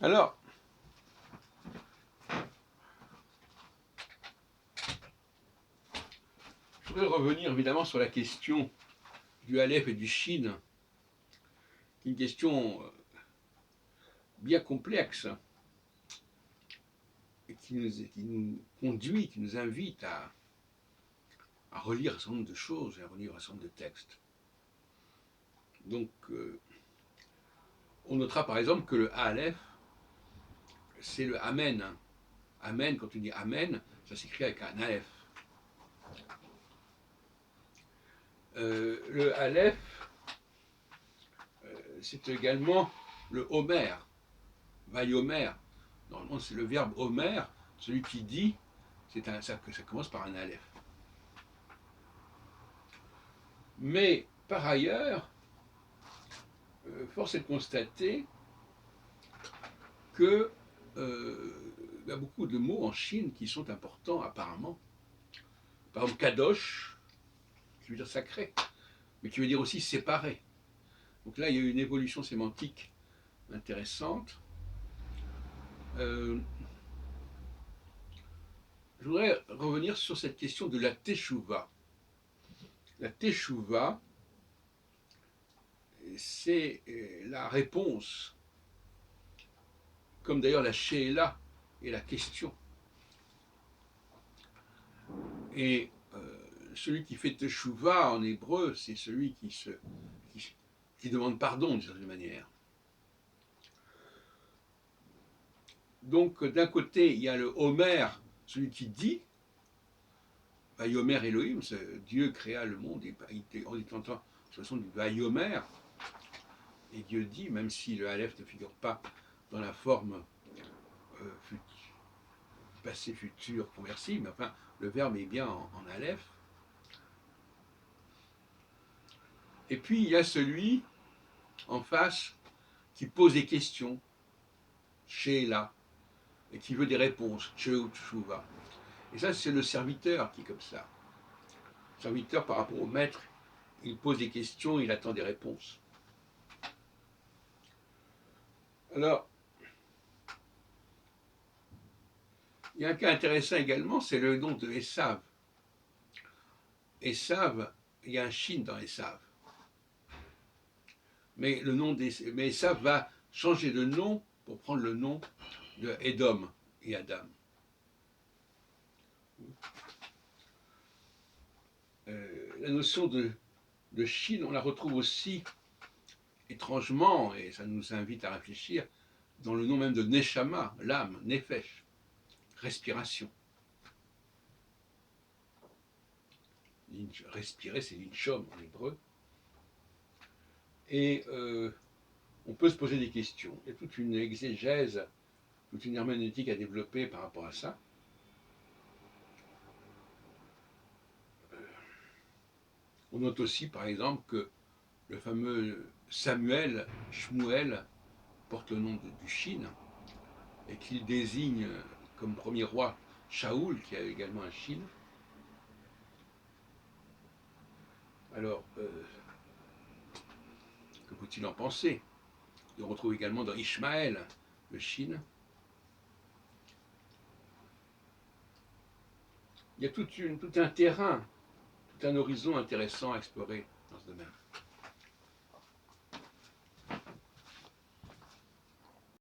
Alors, je voudrais revenir évidemment sur la question du Aleph et du Shin, qui est une question bien complexe et qui nous conduit, qui nous invite à relire un certain nombre de choses et à relire un certain nombre de textes. Donc, on notera par exemple que le Aleph, c'est le Amen. Amen, quand tu dis Amen, ça s'écrit avec un Aleph. Le Aleph, c'est également le Homer, Vayomer. Normalement, c'est le verbe Homer, celui qui dit, ça commence par un Aleph. Mais par ailleurs, force est de constater que y a beaucoup de mots en Chine qui sont importants apparemment. Par exemple, Kadosh, qui veut dire sacré, mais qui veut dire aussi séparé. Donc là, il y a eu une évolution sémantique intéressante. Je voudrais revenir sur cette question de la teshuva. La teshuva, c'est la réponse, comme d'ailleurs la she'ela et la question. Et celui qui fait teshuva en hébreu, c'est celui qui demande pardon d'une certaine manière. Donc d'un côté, il y a le Homer, celui qui dit, Vayomer Elohim, Dieu créa le monde, on dit entend de façon du Vayomer, et Dieu dit, même si le Aleph ne figure pas dans la forme passé, futur, conversible, mais enfin, le verbe est bien en Aleph. Et puis, il y a celui en face qui pose des questions, Sheila, et qui veut des réponses, Tshuva. Et ça, c'est le serviteur qui est comme ça. Le serviteur, par rapport au maître, il pose des questions, il attend des réponses. Alors, il y a un cas intéressant également, c'est le nom de Esav. Esav, il y a un Shin dans Esav. Mais Esav va changer de nom pour prendre le nom de Edom et Adam. La notion de Shin, on la retrouve aussi étrangement, et ça nous invite à réfléchir, dans le nom même de Neshama, l'âme, Nefesh, respiration. Respirer, c'est l'inchom en hébreu. Et on peut se poser des questions. Il y a toute une exégèse, toute une herméneutique à développer par rapport à ça. On note aussi, par exemple, que le fameux Samuel, Shmuel, porte le nom du Shin, et qu'il désigne comme premier roi Shaoul, qui a également un Shin. Alors, que faut-il en penser? On retrouve également dans Ishmaël le Shin. Il y a tout un terrain, tout un horizon intéressant à explorer dans ce domaine.